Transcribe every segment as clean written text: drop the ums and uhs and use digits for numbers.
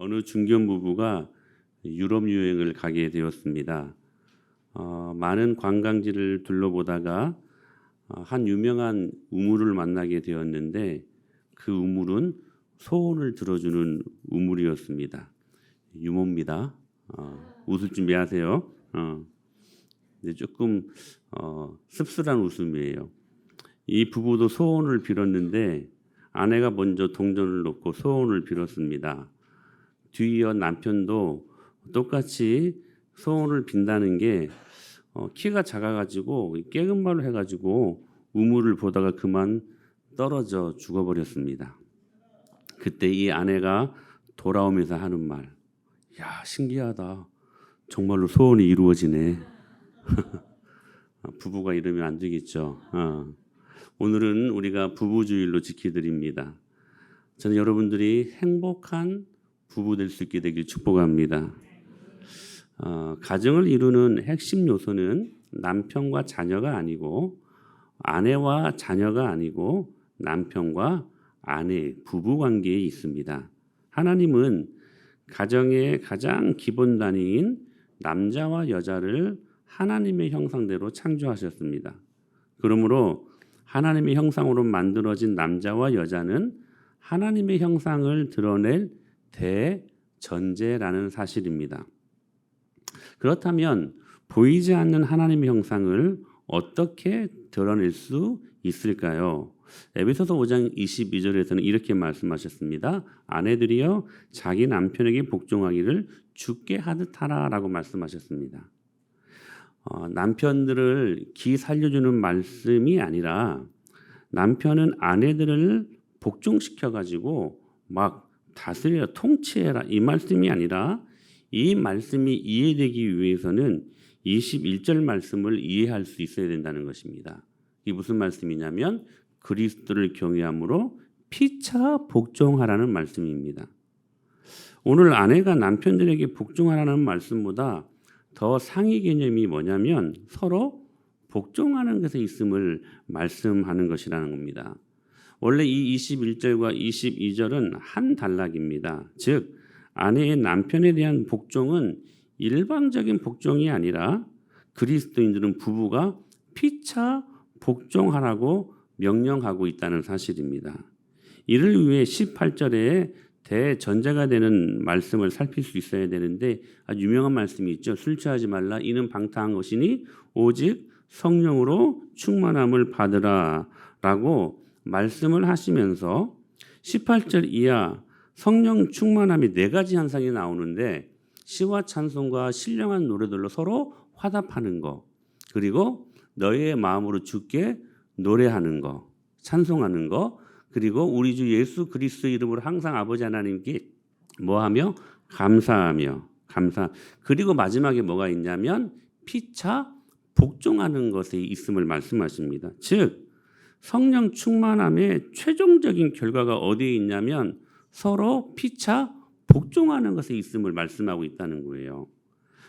어느 중견 부부가 유럽 여행을 가게 되었습니다. 많은 관광지를 둘러보다가 한 유명한 우물을 만나게 되었는데 그 우물은 소원을 들어주는 우물이었습니다. 유머입니다. 웃을 준비하세요. 근데 조금 씁쓸한 웃음이에요. 이 부부도 소원을 빌었는데 아내가 먼저 동전을 놓고 소원을 빌었습니다. 뒤이어 남편도 똑같이 소원을 빈다는 게 키가 작아가지고 깨금 말을 해가지고 우물을 보다가 그만 떨어져 죽어버렸습니다. 그때 이 아내가 돌아오면서 하는 말, 야 신기하다. 정말로 소원이 이루어지네. 부부가 이러면 안 되겠죠. 오늘은 우리가 부부주일로 지켜드립니다. 저는 여러분들이 행복한 부부 될 수 있게 되길 축복합니다. 가정을 이루는 핵심 요소는 남편과 자녀가 아니고 아내와 자녀가 아니고 남편과 아내 부부 관계에 있습니다. 하나님은 가정의 가장 기본 단위인 남자와 여자를 하나님의 형상대로 창조하셨습니다. 그러므로 하나님의 형상으로 만들어진 남자와 여자는 하나님의 형상을 드러낼 대전제라는 사실입니다. 그렇다면 보이지 않는 하나님의 형상을 어떻게 드러낼 수 있을까요? 에베소서 5장 22절에서는 이렇게 말씀하셨습니다. 아내들이여 자기 남편에게 복종하기를 주께 하듯 하라라고 말씀하셨습니다. 남편들을 기 살려주는 말씀이 아니라 남편은 아내들을 복종시켜가지고 막 다스려 통치해라 이 말씀이 아니라 이 말씀이 이해되기 위해서는 21절 말씀을 이해할 수 있어야 된다는 것입니다. 이게 무슨 말씀이냐면 그리스도를 경외함으로 피차 복종하라는 말씀입니다. 오늘 아내가 남편들에게 복종하라는 말씀보다 더 상위 개념이 뭐냐면 서로 복종하는 것에 있음을 말씀하는 것이라는 겁니다. 원래 이 21절과 22절은 한 단락입니다. 즉 아내의 남편에 대한 복종은 일방적인 복종이 아니라 그리스도인들은 부부가 피차 복종하라고 명령하고 있다는 사실입니다. 이를 위해 18절에 대전제가 되는 말씀을 살필 수 있어야 되는데 아주 유명한 말씀이 있죠. 술 취하지 말라 이는 방탕한 것이니 오직 성령으로 충만함을 받으라 라고 말씀을 하시면서 18절 이하 성령 충만함이 4가지 현상이 나오는데 시와 찬송과 신령한 노래들로 서로 화답하는 거, 그리고 너의 마음으로 주께 노래하는 거, 찬송하는 거, 그리고 우리 주 예수 그리스도 이름으로 항상 아버지 하나님께 뭐하며 감사하며 그리고 마지막에 뭐가 있냐면 피차 복종하는 것에 있음을 말씀하십니다. 즉 성령 충만함의 최종적인 결과가 어디에 있냐면 서로 피차 복종하는 것에 있음을 말씀하고 있다는 거예요.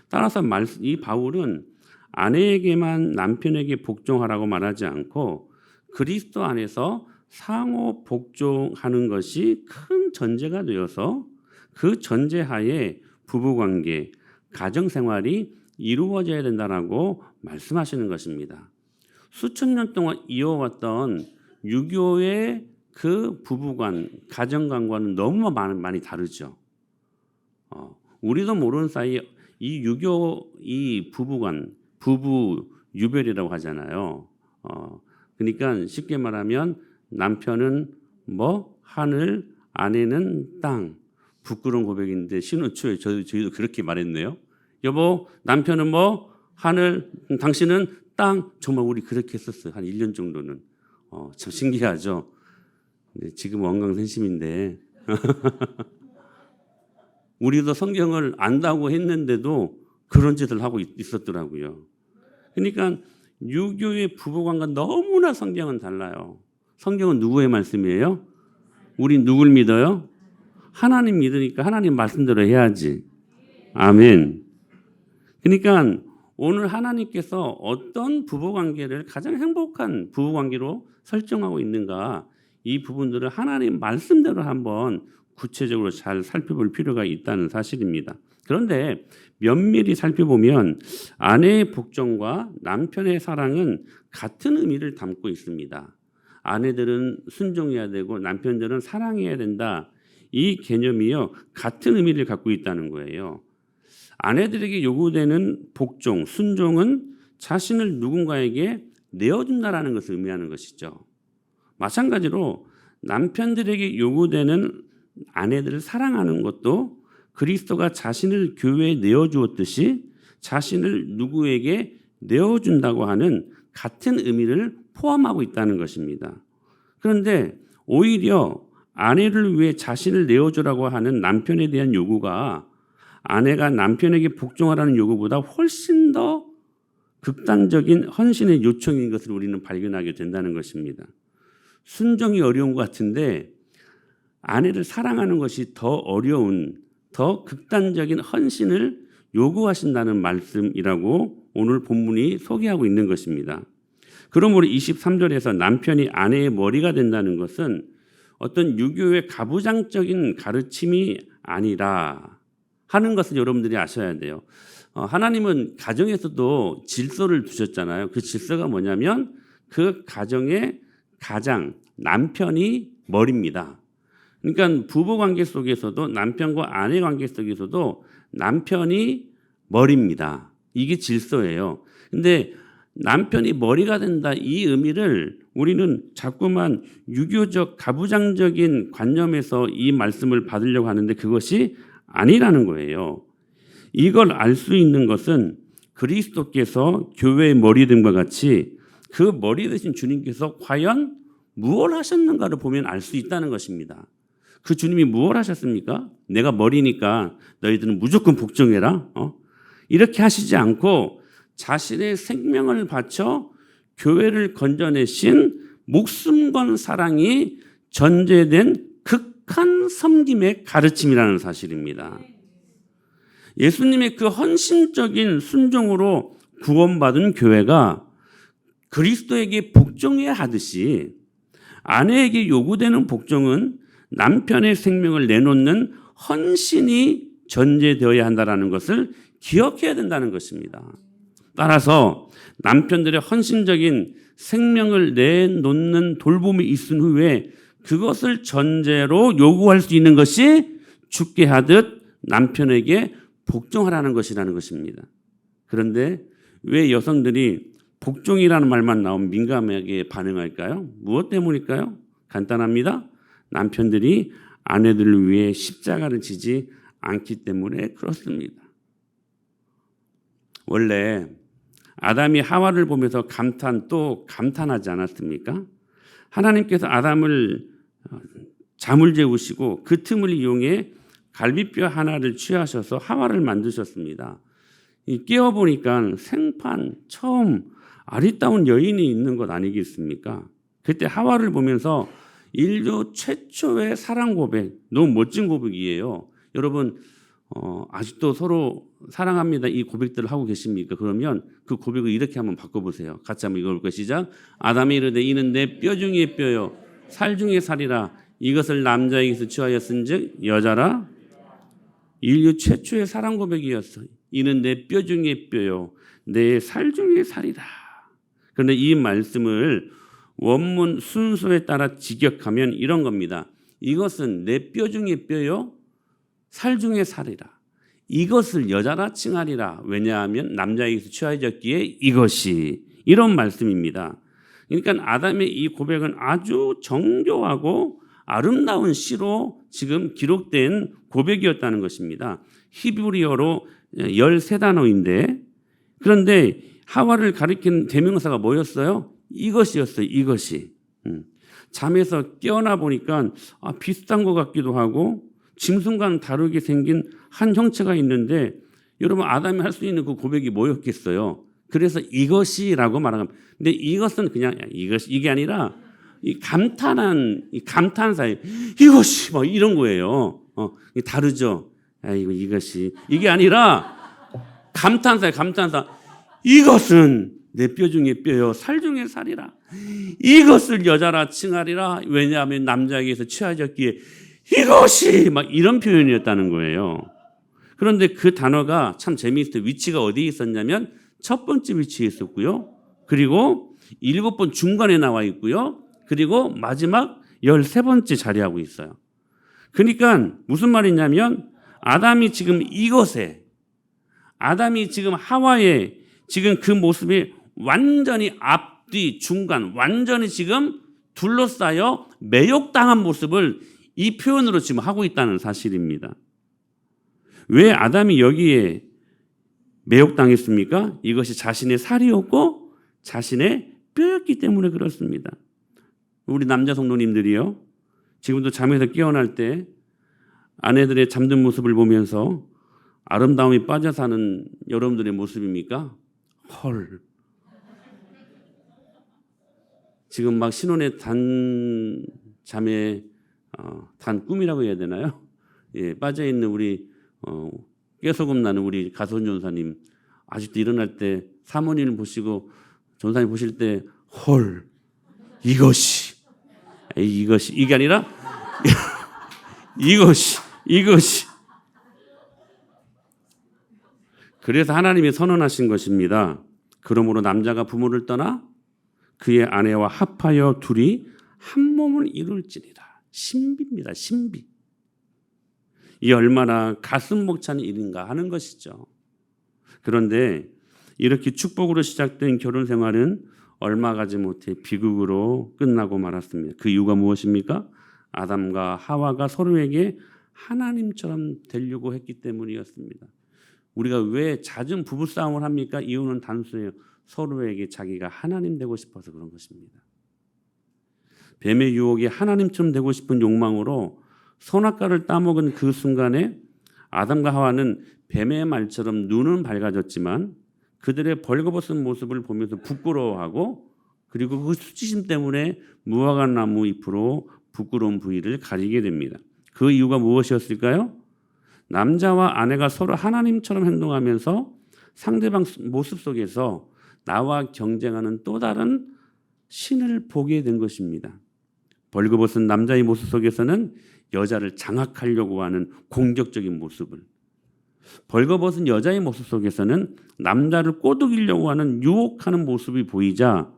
따라서 이 바울은 아내에게만 남편에게 복종하라고 말하지 않고 그리스도 안에서 상호 복종하는 것이 큰 전제가 되어서 그 전제하에 부부관계, 가정생활이 이루어져야 된다라고 말씀하시는 것입니다. 수천 년 동안 이어왔던 유교의 그 부부관, 가정관과는 너무 많이 다르죠. 우리도 모르는 사이에 이 유교, 이 부부관, 부부 유별이라고 하잖아요. 그러니까 쉽게 말하면 남편은 뭐 하늘, 아내는 땅. 부끄러운 고백인데 신혼초에 저희도 그렇게 말했네요. 여보, 남편은 뭐 하늘, 당신은 땅. 정말 우리 그렇게 했었어요. 한 1년 정도는. 참 신기하죠. 지금 원강센심인데 우리도 성경을 안다고 했는데도 그런 짓을 하고 있었더라고요. 그러니까 유교의 부부관과 너무나 성경은 달라요. 성경은 누구의 말씀이에요? 우리 누굴 믿어요? 하나님 믿으니까 하나님 말씀대로 해야지. 아멘. 그러니까 오늘 하나님께서 어떤 부부관계를 가장 행복한 부부관계로 설정하고 있는가, 이 부분들을 하나님 말씀대로 한번 구체적으로 잘 살펴볼 필요가 있다는 사실입니다. 그런데 면밀히 살펴보면 아내의 복종과 남편의 사랑은 같은 의미를 담고 있습니다. 아내들은 순종해야 되고 남편들은 사랑해야 된다. 이 개념이요, 같은 의미를 갖고 있다는 거예요. 아내들에게 요구되는 복종, 순종은 자신을 누군가에게 내어준다라는 것을 의미하는 것이죠. 마찬가지로 남편들에게 요구되는 아내들을 사랑하는 것도 그리스도가 자신을 교회에 내어주었듯이 자신을 누구에게 내어준다고 하는 같은 의미를 포함하고 있다는 것입니다. 그런데 오히려 아내를 위해 자신을 내어주라고 하는 남편에 대한 요구가 아내가 남편에게 복종하라는 요구보다 훨씬 더 극단적인 헌신의 요청인 것을 우리는 발견하게 된다는 것입니다. 순종이 어려운 것 같은데 아내를 사랑하는 것이 더 어려운, 더 극단적인 헌신을 요구하신다는 말씀이라고 오늘 본문이 소개하고 있는 것입니다. 그러므로 23절에서 남편이 아내의 머리가 된다는 것은 어떤 유교의 가부장적인 가르침이 아니라 하는 것을 여러분들이 아셔야 돼요. 하나님은 가정에서도 질서를 두셨잖아요. 그 질서가 뭐냐면 그 가정의 가장, 남편이 머리입니다. 그러니까 부부 관계 속에서도 남편과 아내 관계 속에서도 남편이 머리입니다. 이게 질서예요. 근데 남편이 머리가 된다, 이 의미를 우리는 자꾸만 유교적 가부장적인 관념에서 이 말씀을 받으려고 하는데 그것이 아니라는 거예요. 이걸 알 수 있는 것은 그리스도께서 교회의 머리됨과 같이 그 머리 되신 주님께서 과연 무엇을 하셨는가를 보면 알 수 있다는 것입니다. 그 주님이 무엇을 하셨습니까? 내가 머리니까 너희들은 무조건 복종해라. 이렇게 하시지 않고 자신의 생명을 바쳐 교회를 건져내신 목숨 건 사랑이 전제된 극한 섬김의 가르침이라는 사실입니다. 예수님의 그 헌신적인 순종으로 구원받은 교회가 그리스도에게 복종해야 하듯이 아내에게 요구되는 복종은 남편의 생명을 내놓는 헌신이 전제되어야 한다는 것을 기억해야 된다는 것입니다. 따라서 남편들의 헌신적인 생명을 내놓는 돌봄이 있은 후에 그것을 전제로 요구할 수 있는 것이 죽게 하듯 남편에게 복종하라는 것이라는 것입니다. 그런데 왜 여성들이 복종이라는 말만 나오면 민감하게 반응할까요? 무엇 때문일까요? 간단합니다. 남편들이 아내들을 위해 십자가를 지지 않기 때문에 그렇습니다. 원래 아담이 하와를 보면서 또 감탄하지 않았습니까? 하나님께서 아담을 잠을 재우시고 그 틈을 이용해 갈비뼈 하나를 취하셔서 하와를 만드셨습니다. 깨어보니까 생판 처음 아리따운 여인이 있는 것 아니겠습니까? 그때 하와를 보면서 인류 최초의 사랑 고백, 너무 멋진 고백이에요. 여러분 아직도 서로 사랑합니다 이 고백들을 하고 계십니까? 그러면 그 고백을 이렇게 한번 바꿔보세요. 같이 한번 읽어볼까요? 시작. 아담이 이르되 이는 내 뼈 중에 뼈요 살 중에 살이라. 이것을 남자에게서 취하였은즉 여자라. 인류 최초의 사랑 고백이었어요. 이는 내 뼈 중에 뼈요 내 살 중에 살이라. 그런데 이 말씀을 원문 순서에 따라 직역하면 이런 겁니다. 이것은 내 뼈 중에 뼈요 살 중에 살이라. 이것을 여자라 칭하리라. 왜냐하면 남자에게서 취하였기에 이것이, 이런 말씀입니다. 그러니까 아담의 이 고백은 아주 정교하고 아름다운 시로 지금 기록된 고백이었다는 것입니다. 히브리어로 13단어인데 그런데 하와를 가리키는 대명사가 뭐였어요? 이것이었어요. 이것이. 잠에서 깨어나 보니까 비슷한 것 같기도 하고 짐승과는 다르게 생긴 한 형체가 있는데 여러분 아담이 할 수 있는 그 고백이 뭐였겠어요? 그래서 이것이라고 말하면 근데 이것은 그냥 이게 아니라 이 감탄사에 이것이 뭐 이런 거예요. 다르죠. 이것이 이게 아니라 감탄사에 감탄사. 이것은 내 뼈 중에 뼈요 살 중에 살이라. 이것을 여자라 칭하리라. 왜냐하면 남자에게서 취하였기에 이것이 막 이런 표현이었다는 거예요. 그런데 그 단어가 참 재미있어요. 위치가 어디에 있었냐면 첫 번째 위치에 있었고요. 그리고 7번 중간에 나와 있고요. 그리고 마지막 13번째 자리하고 있어요. 그러니까 무슨 말이냐면 아담이 지금 이것에, 아담이 지금 하와의 지금 그 모습이 완전히 앞뒤 중간 완전히 지금 둘러싸여 매혹당한 모습을 이 표현으로 지금 하고 있다는 사실입니다. 왜 아담이 여기에 매혹당했습니까? 이것이 자신의 살이었고 자신의 뼈였기 때문에 그렇습니다. 우리 남자 성도님들이요, 지금도 잠에서 깨어날 때 아내들의 잠든 모습을 보면서 아름다움이 빠져 사는 여러분들의 모습입니까? 헐. 지금 막 신혼의 단 잠에 단 꿈이라고 해야 되나요? 예, 빠져 있는 우리 깨소금 나는 우리 가선 전사님, 아직도 일어날 때 사모님을 보시고 전사님 보실 때 헐, 이것이 이게 아니라 이것이 그래서 하나님이 선언하신 것입니다. 그러므로 남자가 부모를 떠나 그의 아내와 합하여 둘이 한 몸을 이룰지니라. 신비입니다. 신비. 이 얼마나 가슴 벅찬 일인가 하는 것이죠. 그런데 이렇게 축복으로 시작된 결혼 생활은 얼마 가지 못해 비극으로 끝나고 말았습니다. 그 이유가 무엇입니까? 아담과 하와가 서로에게 하나님처럼 되려고 했기 때문이었습니다. 우리가 왜 잦은 부부싸움을 합니까? 이유는 단순해요. 서로에게 자기가 하나님 되고 싶어서 그런 것입니다. 뱀의 유혹에 하나님처럼 되고 싶은 욕망으로 선악과를 따먹은 그 순간에 아담과 하와는 뱀의 말처럼 눈은 밝아졌지만 그들의 벌거벗은 모습을 보면서 부끄러워하고, 그리고 그 수치심 때문에 무화과 나무 잎으로 부끄러운 부위를 가리게 됩니다. 그 이유가 무엇이었을까요? 남자와 아내가 서로 하나님처럼 행동하면서 상대방 모습 속에서 나와 경쟁하는 또 다른 신을 보게 된 것입니다. 벌거벗은 남자의 모습 속에서는 여자를 장악하려고 하는 공격적인 모습을, 벌거벗은 여자의 모습 속에서는 남자를 꼬드기려고 하는 유혹하는 모습이 보이자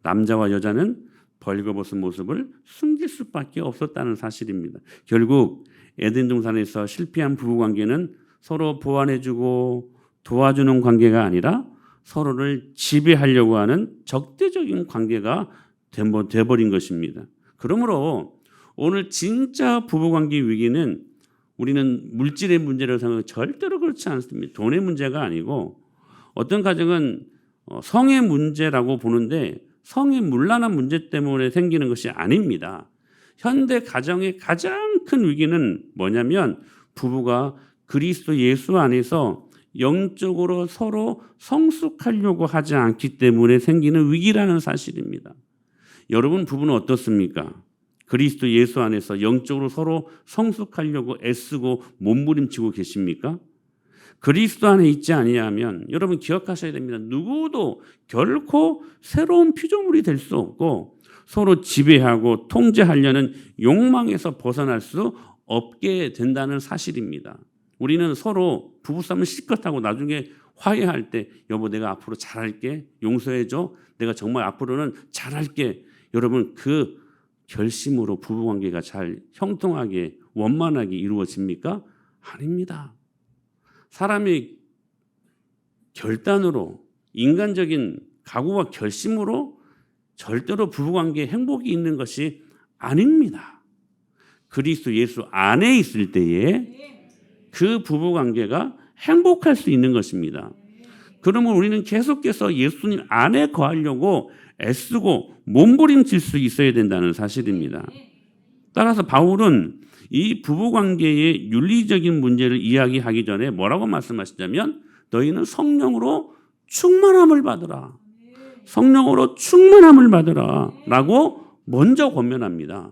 남자와 여자는 벌거벗은 모습을 숨길 수밖에 없었다는 사실입니다. 결국 에덴 동산에서 실패한 부부관계는 서로 보완해주고 도와주는 관계가 아니라 서로를 지배하려고 하는 적대적인 관계가 돼버린 것입니다. 그러므로 오늘 진짜 부부관계 위기는 우리는 물질의 문제라고 생각하고 절대로 그렇지 않습니다. 돈의 문제가 아니고 어떤 가정은 성의 문제라고 보는데 성의 문란한 문제 때문에 생기는 것이 아닙니다. 현대 가정의 가장 큰 위기는 뭐냐면 부부가 그리스도 예수 안에서 영적으로 서로 성숙하려고 하지 않기 때문에 생기는 위기라는 사실입니다. 여러분 부부는 어떻습니까? 그리스도 예수 안에서 영적으로 서로 성숙하려고 애쓰고 몸부림치고 계십니까? 그리스도 안에 있지 아니하면 여러분 기억하셔야 됩니다. 누구도 결코 새로운 피조물이 될 수 없고 서로 지배하고 통제하려는 욕망에서 벗어날 수 없게 된다는 사실입니다. 우리는 서로 부부싸움을 실컷 하고 나중에 화해할 때 여보 내가 앞으로 잘할게, 용서해줘, 내가 정말 앞으로는 잘할게. 여러분 그 결심으로 부부관계가 잘 형통하게 원만하게 이루어집니까? 아닙니다. 사람이 결단으로 인간적인 각오와 결심으로 절대로 부부관계에 행복이 있는 것이 아닙니다. 그리스도 예수 안에 있을 때에 그 부부관계가 행복할 수 있는 것입니다. 그러면 우리는 계속해서 예수님 안에 거하려고 애쓰고 몸부림칠 수 있어야 된다는 사실입니다. 따라서 바울은 이 부부관계의 윤리적인 문제를 이야기하기 전에 뭐라고 말씀하시냐면 너희는 성령으로 충만함을 받으라. 성령으로 충만함을 받으라 라고 먼저 권면합니다.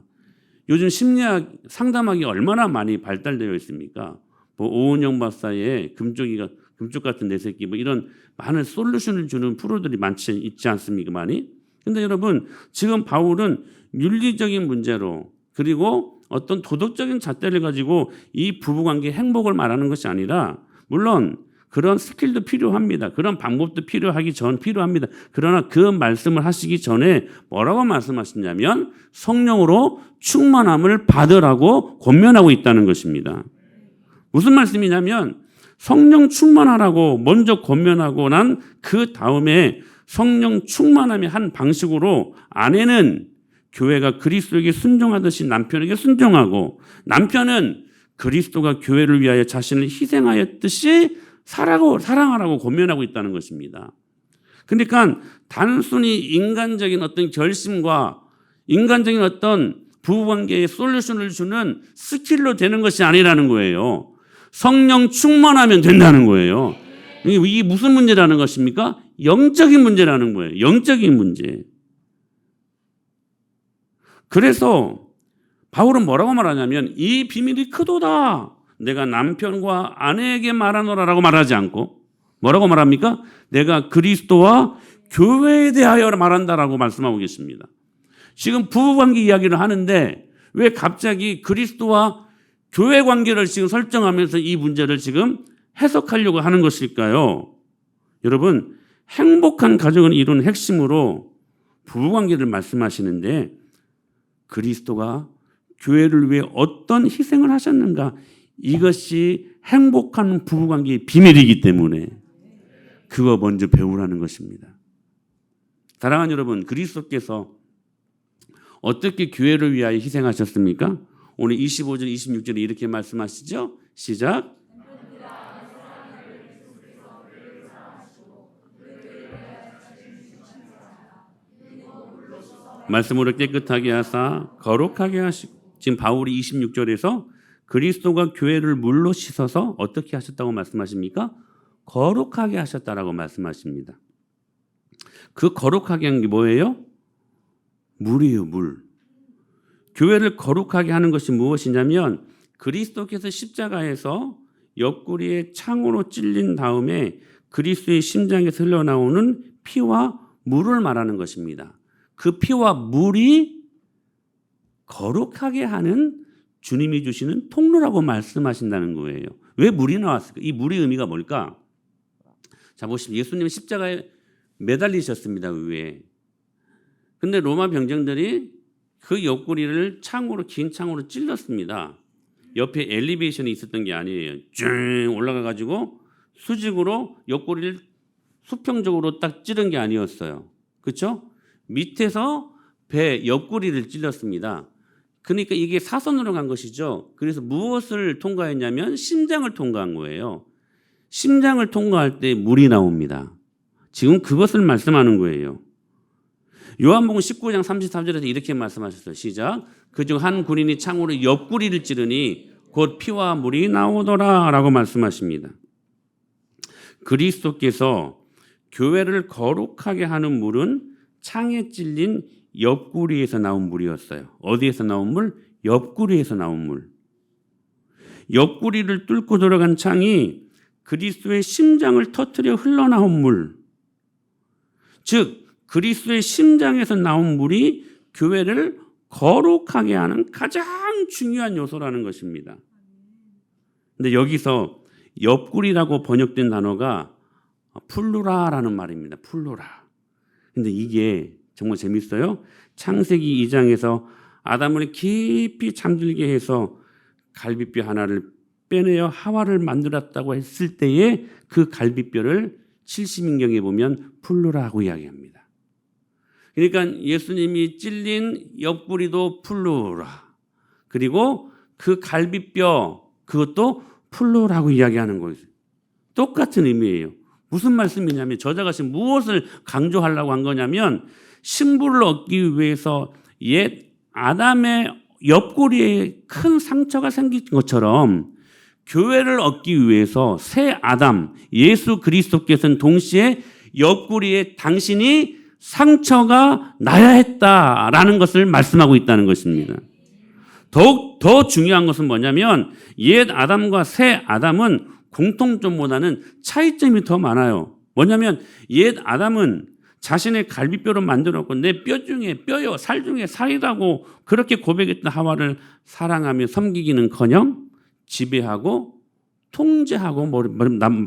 요즘 심리학 상담학이 얼마나 많이 발달되어 있습니까? 뭐 오은영 박사의 금쪽 같은 내 새끼 뭐 이런 많은 솔루션을 주는 프로들이 있지 않습니까? 많이. 근데 여러분 지금 바울은 윤리적인 문제로 그리고 어떤 도덕적인 잣대를 가지고 이 부부관계의 행복을 말하는 것이 아니라, 물론 그런 스킬도 필요합니다. 그런 방법도 필요합니다. 그러나 그 말씀을 하시기 전에 뭐라고 말씀하시냐면 성령으로 충만함을 받으라고 권면하고 있다는 것입니다. 무슨 말씀이냐면 성령 충만하라고 먼저 권면하고 난 그 다음에 성령 충만함의 한 방식으로 아내는 교회가 그리스도에게 순종하듯이 남편에게 순종하고, 남편은 그리스도가 교회를 위하여 자신을 희생하였듯이 사랑하라고 권면하고 있다는 것입니다. 그러니까 단순히 인간적인 어떤 결심과 인간적인 어떤 부부관계에 솔루션을 주는 스킬로 되는 것이 아니라는 거예요. 성령 충만하면 된다는 거예요. 이게 무슨 문제라는 것입니까? 영적인 문제라는 거예요. 영적인 문제. 그래서 바울은 뭐라고 말하냐면 이 비밀이 크도다. 내가 남편과 아내에게 말하노라라고 말하지 않고 뭐라고 말합니까? 내가 그리스도와 교회에 대하여 말한다라고 말씀하고 계십니다. 지금 부부관계 이야기를 하는데 왜 갑자기 그리스도와 교회 관계를 지금 설정하면서 이 문제를 지금 해석하려고 하는 것일까요? 여러분, 행복한 가정을 이루는 핵심으로 부부관계를 말씀하시는데 그리스도가 교회를 위해 어떤 희생을 하셨는가, 이것이 행복한 부부관계의 비밀이기 때문에 그거 먼저 배우라는 것입니다. 사랑하는 여러분, 그리스도께서 어떻게 교회를 위하여 희생하셨습니까? 오늘 25절, 26절에 이렇게 말씀하시죠. 시작. 말씀으로 깨끗하게 하사 거룩하게 하시고, 지금 바울이 26절에서 그리스도가 교회를 물로 씻어서 어떻게 하셨다고 말씀하십니까? 거룩하게 하셨다라고 말씀하십니다. 그 거룩하게 한 게 뭐예요? 물이에요, 물. 교회를 거룩하게 하는 것이 무엇이냐면 그리스도께서 십자가에서 옆구리에 창으로 찔린 다음에 그리스도의 심장에서 흘러나오는 피와 물을 말하는 것입니다. 그 피와 물이 거룩하게 하는 주님이 주시는 통로라고 말씀하신다는 거예요. 왜 물이 나왔을까? 이 물의 의미가 뭘까? 자, 보시면 예수님은 십자가에 매달리셨습니다, 위에. 근데 로마 병정들이 그 옆구리를 긴 창으로 찔렀습니다. 옆에 엘리베이션이 있었던 게 아니에요. 쭉 올라가가지고 수직으로 옆구리를 수평적으로 딱 찌른 게 아니었어요. 그렇죠? 밑에서 배 옆구리를 찔렀습니다. 그러니까 이게 사선으로 간 것이죠. 그래서 무엇을 통과했냐면 심장을 통과한 거예요. 심장을 통과할 때 물이 나옵니다. 지금 그것을 말씀하는 거예요. 요한복음 19장 33절에서 이렇게 말씀하셨어요. 시작. 그중 한 군인이 창으로 옆구리를 찌르니 곧 피와 물이 나오더라 라고 말씀하십니다. 그리스도께서 교회를 거룩하게 하는 물은 창에 찔린 옆구리에서 나온 물이었어요. 어디에서 나온 물? 옆구리에서 나온 물. 옆구리를 뚫고 들어간 창이 그리스도의 심장을 터뜨려 흘러나온 물. 즉 그리스도의 심장에서 나온 물이 교회를 거룩하게 하는 가장 중요한 요소라는 것입니다. 근데 여기서 옆구리라고 번역된 단어가 풀루라라는 말입니다. 풀루라. 근데 이게 정말 재밌어요. 창세기 2장에서 아담을 깊이 잠들게 해서 갈비뼈 하나를 빼내어 하와를 만들었다고 했을 때에 그 갈비뼈를 70인경에 보면 풀루라고 이야기합니다. 그러니까 예수님이 찔린 옆구리도 풀루라. 그리고 그 갈비뼈 그것도 풀루라고 이야기하는 거예요. 똑같은 의미예요. 무슨 말씀이냐면 저자가 지금 무엇을 강조하려고 한 거냐면 신부를 얻기 위해서 옛 아담의 옆구리에 큰 상처가 생긴 것처럼 교회를 얻기 위해서 새 아담 예수 그리스도께서는 동시에 옆구리에 당신이 상처가 나야 했다라는 것을 말씀하고 있다는 것입니다. 더욱 더 중요한 것은 뭐냐면 옛 아담과 새 아담은 공통점보다는 차이점이 더 많아요. 뭐냐면 옛 아담은 자신의 갈비뼈로 만들었고 내 뼈 중에 뼈요 살 중에 살이라고 그렇게 고백했던 하와를 사랑하며 섬기기는커녕 지배하고 통제하고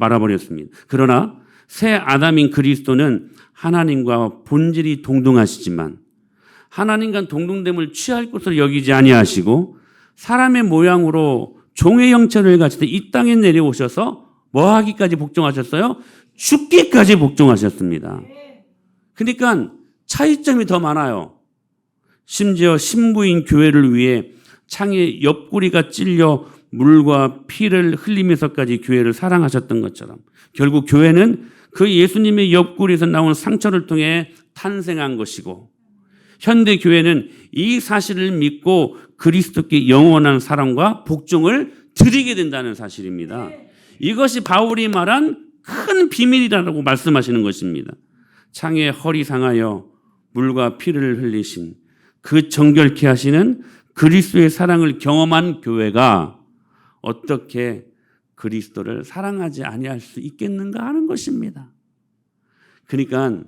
말아버렸습니다. 그러나 새 아담인 그리스도는 하나님과 본질이 동등하시지만 하나님과 동등됨을 취할 것으로 여기지 아니하시고 사람의 모양으로 종의 형체를 가지고 이 땅에 내려오셔서 뭐 하기까지 복종하셨어요? 죽기까지 복종하셨습니다. 그러니까 차이점이 더 많아요. 심지어 신부인 교회를 위해 창에 옆구리가 찔려 물과 피를 흘리면서까지 교회를 사랑하셨던 것처럼 결국 교회는 그 예수님의 옆구리에서 나온 상처를 통해 탄생한 것이고 현대 교회는 이 사실을 믿고 그리스도께 영원한 사랑과 복종을 드리게 된다는 사실입니다. 이것이 바울이 말한 큰 비밀이라고 말씀하시는 것입니다. 창에 허리 상하여 물과 피를 흘리신 그 정결케 하시는 그리스도의 사랑을 경험한 교회가 어떻게 그리스도를 사랑하지 아니할 수 있겠는가 하는 것입니다. 그러니까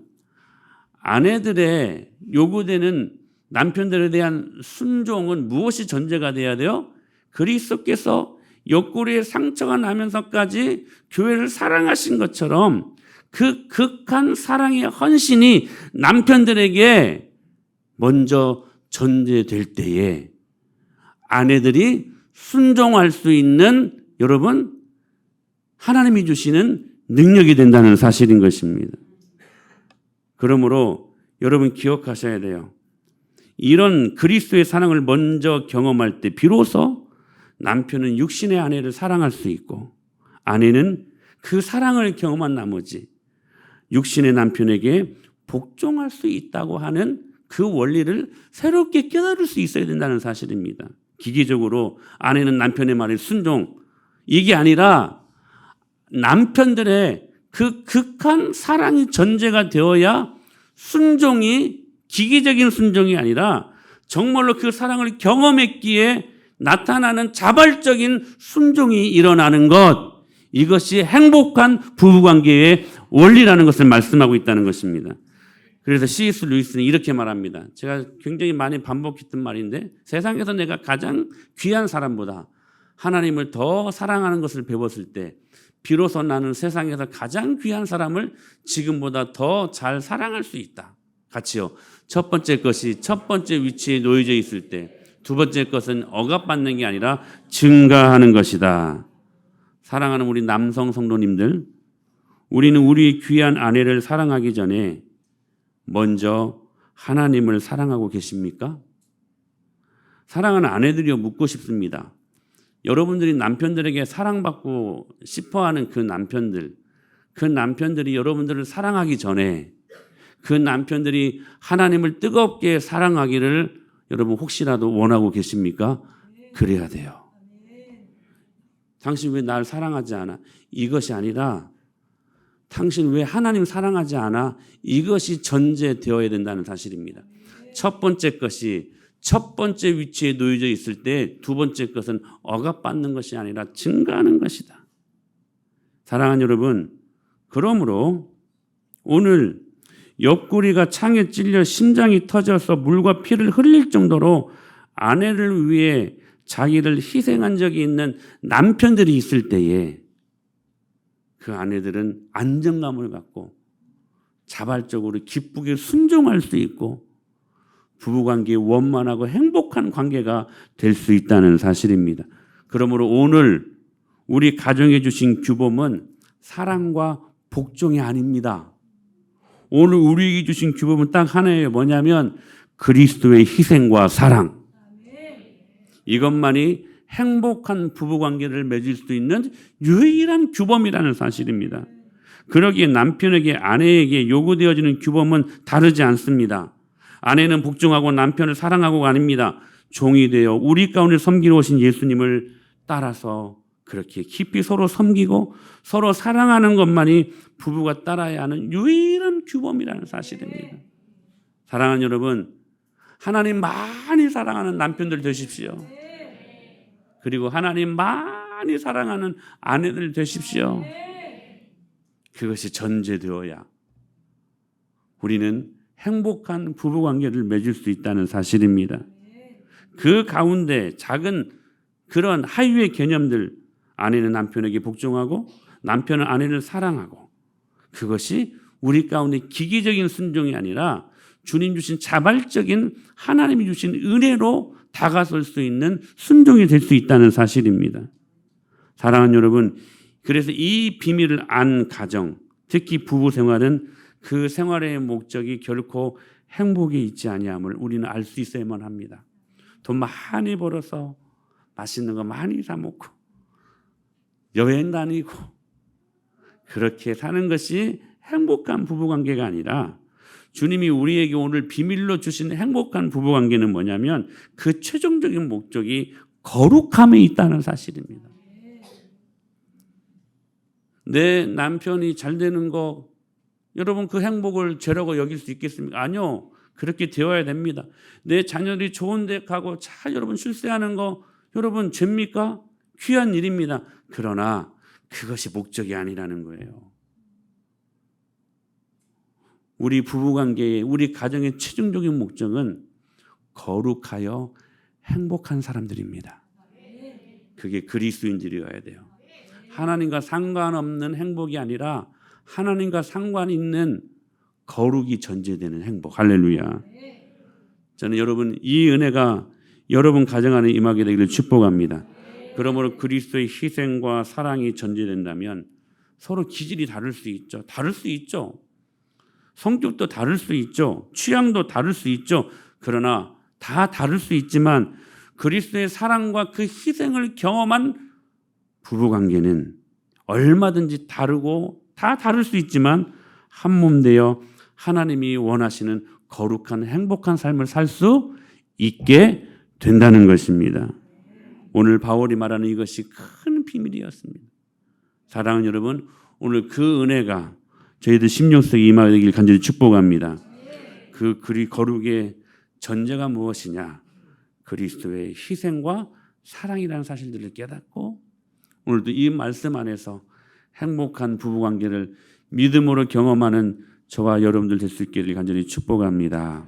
아내들의 요구되는 남편들에 대한 순종은 무엇이 전제가 돼야 돼요? 그리스도께서 옆구리에 상처가 나면서까지 교회를 사랑하신 것처럼 그 극한 사랑의 헌신이 남편들에게 먼저 전제될 때에 아내들이 순종할 수 있는 여러분 하나님이 주시는 능력이 된다는 사실인 것입니다. 그러므로 여러분 기억하셔야 돼요. 이런 그리스도의 사랑을 먼저 경험할 때 비로소 남편은 육신의 아내를 사랑할 수 있고 아내는 그 사랑을 경험한 나머지 육신의 남편에게 복종할 수 있다고 하는 그 원리를 새롭게 깨달을 수 있어야 된다는 사실입니다. 기계적으로 아내는 남편의 말에 순종 이게 아니라 남편들의 그 극한 사랑이 전제가 되어야 순종이 기계적인 순종이 아니라 정말로 그 사랑을 경험했기에 나타나는 자발적인 순종이 일어나는 것 이것이 행복한 부부관계의 원리라는 것을 말씀하고 있다는 것입니다. 그래서 C.S. 루이스는 이렇게 말합니다. 제가 굉장히 많이 반복했던 말인데 세상에서 내가 가장 귀한 사람보다 하나님을 더 사랑하는 것을 배웠을 때 비로소 나는 세상에서 가장 귀한 사람을 지금보다 더 잘 사랑할 수 있다. 같이요. 첫 번째 것이 첫 번째 위치에 놓여져 있을 때 두 번째 것은 억압받는 게 아니라 증가하는 것이다. 사랑하는 우리 남성 성도님들, 우리는 우리 귀한 아내를 사랑하기 전에 먼저 하나님을 사랑하고 계십니까? 사랑하는 아내들이여 묻고 싶습니다. 여러분들이 남편들에게 사랑받고 싶어하는 그 남편들이 여러분들을 사랑하기 전에 그 남편들이 하나님을 뜨겁게 사랑하기를 여러분 혹시라도 원하고 계십니까? 그래야 돼요. 당신 왜 날 사랑하지 않아? 이것이 아니라 당신 왜 하나님 사랑하지 않아? 이것이 전제되어야 된다는 사실입니다. 첫 번째 것이 첫 번째 위치에 놓여져 있을 때 두 번째 것은 억압받는 것이 아니라 증가하는 것이다. 사랑하는 여러분, 그러므로 오늘 옆구리가 창에 찔려 심장이 터져서 물과 피를 흘릴 정도로 아내를 위해 자기를 희생한 적이 있는 남편들이 있을 때에 그 아내들은 안정감을 갖고 자발적으로 기쁘게 순종할 수 있고 부부관계에 원만하고 행복한 관계가 될 수 있다는 사실입니다. 그러므로 오늘 우리 가정에 주신 규범은 사랑과 복종이 아닙니다. 오늘 우리에게 주신 규범은 딱 하나예요. 뭐냐면 그리스도의 희생과 사랑. 이것만이 행복한 부부관계를 맺을 수 있는 유일한 규범이라는 사실입니다. 그러기에 남편에게 아내에게 요구되어지는 규범은 다르지 않습니다. 아내는 복종하고 남편을 사랑하고가 아닙니다. 종이 되어 우리 가운데 섬기러 오신 예수님을 따라서 그렇게 깊이 서로 섬기고 서로 사랑하는 것만이 부부가 따라야 하는 유일한 규범이라는 사실입니다. 사랑하는 여러분, 하나님 많이 사랑하는 남편들 되십시오. 그리고 하나님 많이 사랑하는 아내들 되십시오. 그것이 전제되어야 우리는 행복한 부부관계를 맺을 수 있다는 사실입니다. 그 가운데 작은 그런 하유의 개념들, 아내는 남편에게 복종하고 남편은 아내를 사랑하고, 그것이 우리 가운데 기기적인 순종이 아니라 주님 주신 자발적인 하나님이 주신 은혜로 다가설 수 있는 순종이 될 수 있다는 사실입니다. 사랑하는 여러분, 그래서 이 비밀을 안 가정, 특히 부부 생활은 그 생활의 목적이 결코 행복에 있지 아니함을 우리는 알 수 있어야만 합니다. 돈 많이 벌어서 맛있는 거 많이 사 먹고 여행 다니고 그렇게 사는 것이 행복한 부부관계가 아니라, 주님이 우리에게 오늘 비밀로 주신 행복한 부부관계는 뭐냐면 그 최종적인 목적이 거룩함에 있다는 사실입니다. 내 남편이 잘 되는 거, 여러분 그 행복을 죄라고 여길 수 있겠습니까? 아니요. 그렇게 되어야 됩니다. 내 자녀들이 좋은 데 가고 잘 여러분 출세하는 거, 여러분 죄입니까? 귀한 일입니다. 그러나 그것이 목적이 아니라는 거예요. 우리 부부관계의, 우리 가정의 최종적인 목적은 거룩하여 행복한 사람들입니다. 그게 그리스도인들이어야 돼요. 하나님과 상관없는 행복이 아니라 하나님과 상관 있는 거룩이 전제되는 행복. 할렐루야. 저는 여러분 이 은혜가 여러분 가정 안에 임하게 되기를 축복합니다. 그러므로 그리스도의 희생과 사랑이 전제된다면 서로 기질이 다를 수 있죠. 다를 수 있죠. 성격도 다를 수 있죠. 취향도 다를 수 있죠. 그러나 다 다를 수 있지만 그리스도의 사랑과 그 희생을 경험한 부부관계는 얼마든지 다르고 다 다를 수 있지만 한 몸 되어 하나님이 원하시는 거룩한 행복한 삶을 살 수 있게 된다는 것입니다. 오늘 바울이 말하는 이것이 큰 비밀이었습니다. 사랑하는 여러분, 오늘 그 은혜가 저희들 심령 속에 임하길 간절히 축복합니다. 그 거룩의 전제가 무엇이냐? 그리스도의 희생과 사랑이라는 사실들을 깨닫고 오늘도 이 말씀 안에서 행복한 부부관계를 믿음으로 경험하는 저와 여러분들 될 수 있기를 간절히 축복합니다.